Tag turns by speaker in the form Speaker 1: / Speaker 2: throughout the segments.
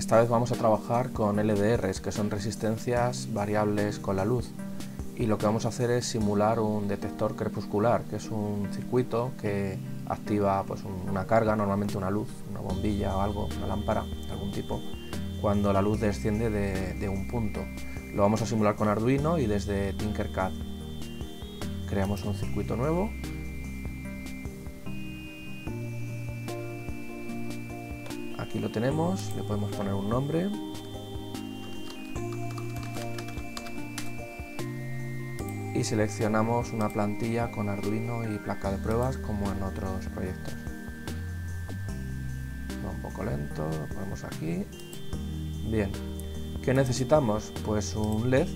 Speaker 1: Esta vez vamos a trabajar con LDRs, que son resistencias variables con la luz. Y lo que vamos a hacer es simular un detector crepuscular, que es un circuito que activa pues, una carga, normalmente una luz, una bombilla o algo, una lámpara de algún tipo, cuando la luz desciende de un punto. Lo vamos a simular con Arduino y desde Tinkercad. Creamos un circuito nuevo. Aquí lo tenemos, le podemos poner un nombre. Y seleccionamos una plantilla con Arduino y placa de pruebas como en otros proyectos. Va un poco lento, lo ponemos aquí. Bien, ¿qué necesitamos? Pues un LED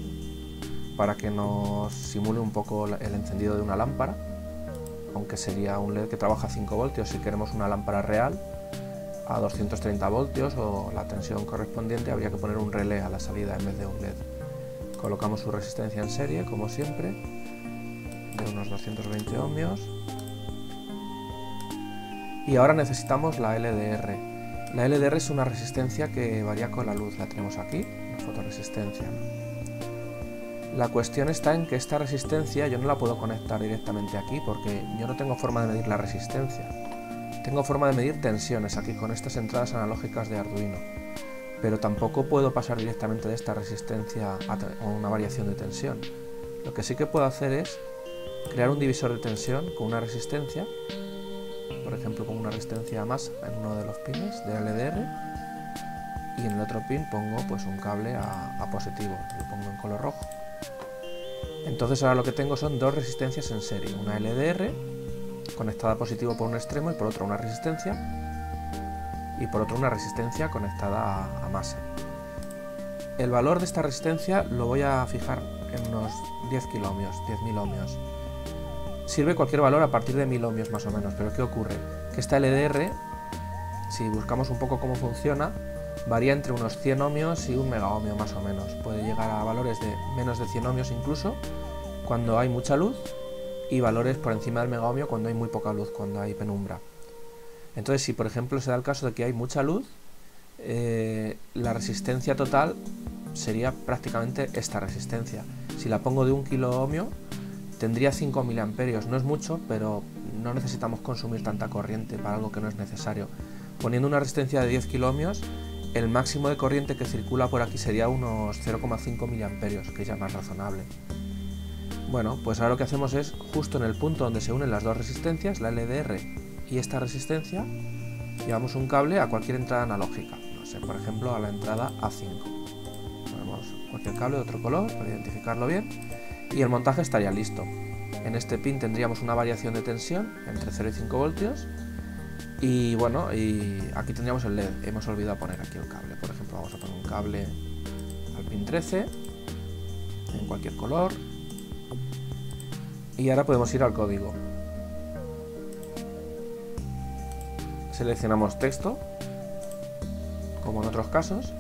Speaker 1: para que nos simule un poco el encendido de una lámpara, aunque sería un LED que trabaja a 5 voltios si queremos una lámpara real a 230 voltios o la tensión correspondiente habría que poner un relé a la salida en vez de un LED. Colocamos su resistencia en serie, como siempre, de unos 220 ohmios. Y ahora necesitamos la LDR. La LDR es una resistencia que varía con la luz, la tenemos aquí, la fotoresistencia. La cuestión está en que esta resistencia yo no la puedo conectar directamente aquí porque yo no tengo forma de medir la resistencia. Tengo forma de medir tensiones aquí con estas entradas analógicas de Arduino, pero tampoco puedo pasar directamente de esta resistencia a una variación de tensión. Lo que sí que puedo hacer es crear un divisor de tensión con una resistencia, por ejemplo con una resistencia más en uno de los pines de LDR, y en el otro pin pongo pues un cable a positivo, lo pongo en color rojo. Entonces ahora lo que tengo son dos resistencias en serie, una LDR conectada a positivo por un extremo y por otro una resistencia, y por otro una resistencia conectada a masa. El valor de esta resistencia lo voy a fijar en unos 10 kiloohmios, 10.000 ohmios. Sirve cualquier valor a partir de 1000 ohmios más o menos, pero ¿qué ocurre? Que esta LDR, si buscamos un poco cómo funciona, varía entre unos 100 ohmios y 1 megaohmio más o menos. Puede llegar a valores de menos de 100 ohmios incluso cuando hay mucha luz, y valores por encima del megaohmio cuando hay muy poca luz, cuando hay penumbra. Entonces, si por ejemplo se da el caso de que hay mucha luz, la resistencia total sería prácticamente esta resistencia. Si la pongo de 1 kiloohmio, tendría 5 miliamperios. No es mucho, pero no necesitamos consumir tanta corriente para algo que no es necesario. Poniendo una resistencia de 10 kiloohmios, el máximo de corriente que circula por aquí sería unos 0,5 miliamperios, que es ya más razonable. Bueno, pues ahora lo que hacemos es, justo en el punto donde se unen las dos resistencias, la LDR y esta resistencia, llevamos un cable a cualquier entrada analógica, no sé, por ejemplo a la entrada A5. Ponemos cualquier cable de otro color para identificarlo bien y el montaje estaría listo. En este pin tendríamos una variación de tensión entre 0 y 5 voltios y bueno, y aquí tendríamos el LED. Hemos olvidado poner aquí el cable, por ejemplo vamos a poner un cable al pin 13 en cualquier color. Y ahora podemos ir al código. Seleccionamos texto, como en otros casos.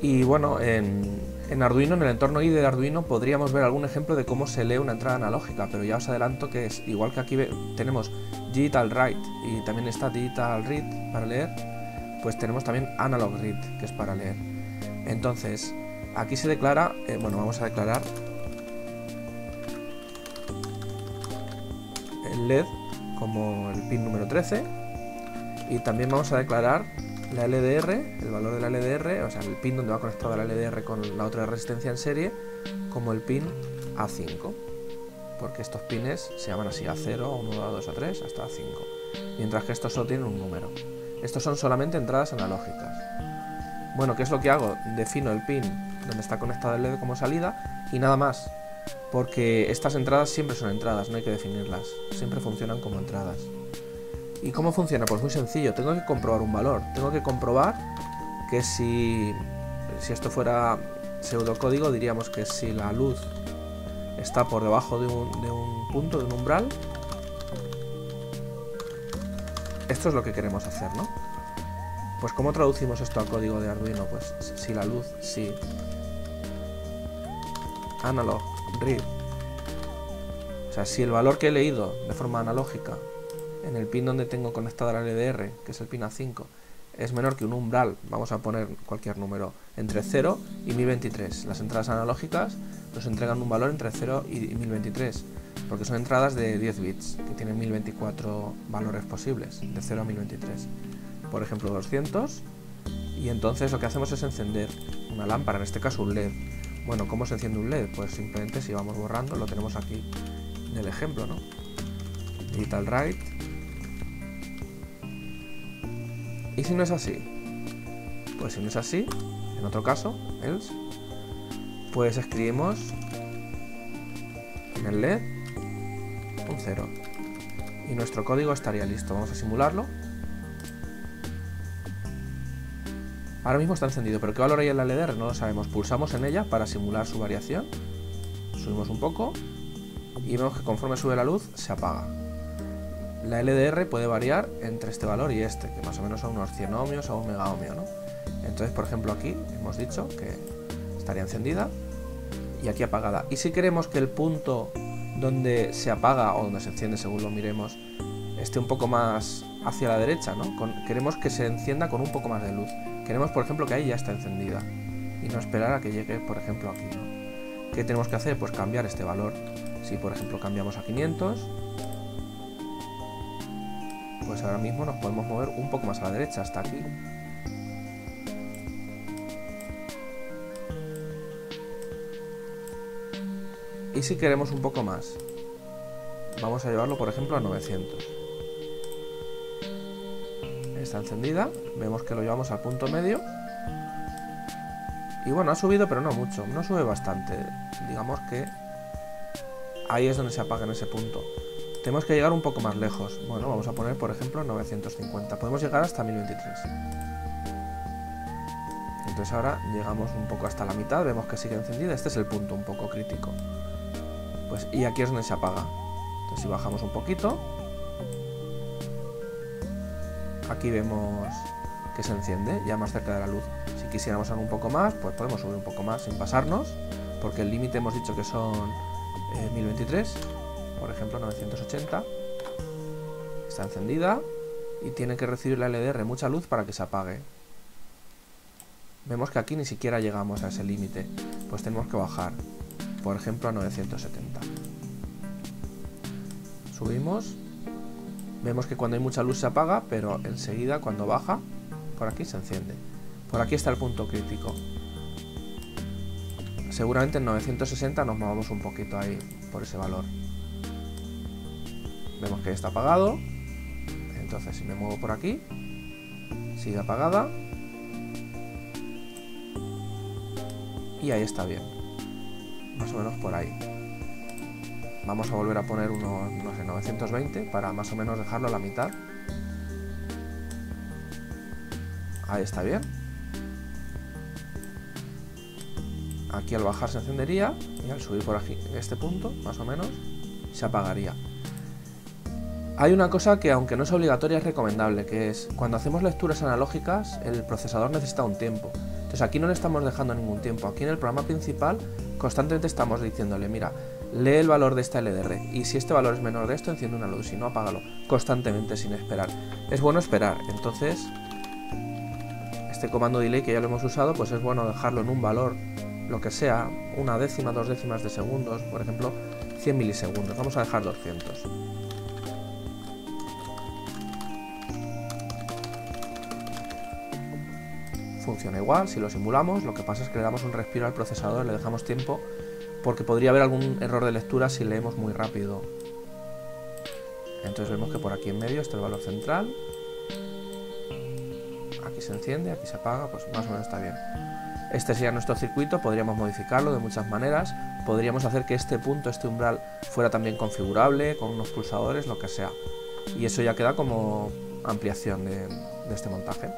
Speaker 1: Y bueno, en Arduino, en el entorno IDE de Arduino, podríamos ver algún ejemplo de cómo se lee una entrada analógica, pero ya os adelanto que es igual que aquí tenemos Digital Write y también está Digital Read para leer, pues tenemos también Analog Read, que es para leer. Entonces, aquí se declara, bueno, vamos a declarar el LED como el pin número 13 y también vamos a declarar la LDR, el valor de la LDR, o sea el pin donde va conectada la LDR con la otra resistencia en serie, como el pin A5, porque estos pines se llaman así, A0, A1, A2, A3, hasta A5, mientras que estos solo tienen un número. Estos son solamente entradas analógicas. Bueno, ¿qué es lo que hago? Defino el pin donde está conectado el LED como salida y nada más, porque estas entradas siempre son entradas, no hay que definirlas, siempre funcionan como entradas. ¿Y cómo funciona? Pues muy sencillo, tengo que comprobar un valor, tengo que comprobar que si esto fuera pseudocódigo diríamos que si la luz está por debajo de un punto, de un umbral, esto es lo que queremos hacer, ¿no? Pues ¿cómo traducimos esto al código de Arduino? Pues si la luz, si analog read, o sea, si el valor que he leído de forma analógica en el pin donde tengo conectada la LDR, que es el pin A5, es menor que un umbral, vamos a poner cualquier número, entre 0 y 1023. Las entradas analógicas nos entregan un valor entre 0 y 1023, porque son entradas de 10 bits, que tienen 1024 valores posibles, de 0 a 1023. Por ejemplo, 200, y entonces lo que hacemos es encender una lámpara, en este caso un LED. Bueno, ¿cómo se enciende un LED? Pues simplemente si vamos borrando, lo tenemos aquí en el ejemplo, ¿no? Digital write. ¿Y si no es así? Pues si no es así, en otro caso, else, pues escribimos en el LED un 0 y nuestro código estaría listo. Vamos a simularlo. Ahora mismo está encendido, pero ¿qué valor hay en la LDR? No lo sabemos. Pulsamos en ella para simular su variación. Subimos un poco y vemos que conforme sube la luz se apaga. La LDR puede variar entre este valor y este, que más o menos son unos 100 ohmios o 1 megaohmio, ¿no? Entonces, por ejemplo, aquí hemos dicho que estaría encendida y aquí apagada. Y si queremos que el punto donde se apaga o donde se enciende, según lo miremos, esté un poco más hacia la derecha, ¿no? Queremos que se encienda con un poco más de luz. Queremos, por ejemplo, que ahí ya está encendida y no esperar a que llegue, por ejemplo, aquí, ¿no? ¿Qué tenemos que hacer? Pues cambiar este valor. Si, por ejemplo, cambiamos a 500, pues ahora mismo nos podemos mover un poco más a la derecha, hasta aquí. Y si queremos un poco más, vamos a llevarlo, por ejemplo, a 900. Está encendida, vemos que lo llevamos al punto medio. Y bueno, ha subido, pero no mucho, no sube bastante. Digamos que ahí es donde se apaga, en ese punto. Tenemos que llegar un poco más lejos. Bueno, vamos a poner, por ejemplo, 950. Podemos llegar hasta 1023. Entonces ahora llegamos un poco hasta la mitad, vemos que sigue encendida. Este es el punto un poco crítico. Pues, y aquí es donde se apaga. Entonces si bajamos un poquito, aquí vemos que se enciende, ya más cerca de la luz. Si quisiéramos algo un poco más, pues podemos subir un poco más sin pasarnos, porque el límite hemos dicho que son 1023. Por ejemplo, 980, está encendida y tiene que recibir la LDR mucha luz para que se apague. Vemos que aquí ni siquiera llegamos a ese límite, pues tenemos que bajar, por ejemplo, a 970. Subimos, vemos que cuando hay mucha luz se apaga, pero enseguida cuando baja, por aquí se enciende. Por aquí está el punto crítico. Seguramente en 960 nos movamos un poquito ahí, por ese valor. Vemos que está apagado, entonces si me muevo por aquí, sigue apagada y ahí está bien, más o menos por ahí. Vamos a volver a poner unos, no sé, 920 para más o menos dejarlo a la mitad. Ahí está bien. Aquí al bajar se encendería y al subir por aquí, en este punto, más o menos, se apagaría. Hay una cosa que, aunque no es obligatoria, es recomendable, que es cuando hacemos lecturas analógicas, el procesador necesita un tiempo. Entonces aquí no le estamos dejando ningún tiempo. Aquí en el programa principal constantemente estamos diciéndole, mira, lee el valor de esta LDR y si este valor es menor de esto, enciende una luz, si no, apágalo, constantemente, sin esperar. Es bueno esperar, entonces este comando delay que ya lo hemos usado, pues es bueno dejarlo en un valor, lo que sea, una décima, 2 décimas de segundos, por ejemplo, 100 milisegundos. Vamos a dejar 200. Funciona igual, si lo simulamos, lo que pasa es que le damos un respiro al procesador, le dejamos tiempo, porque podría haber algún error de lectura si leemos muy rápido. Entonces vemos que por aquí en medio está el valor central, aquí se enciende, aquí se apaga, pues más o menos está bien. Este sería nuestro circuito, podríamos modificarlo de muchas maneras, podríamos hacer que este punto, este umbral, fuera también configurable, con unos pulsadores, lo que sea. Y eso ya queda como ampliación de este montaje.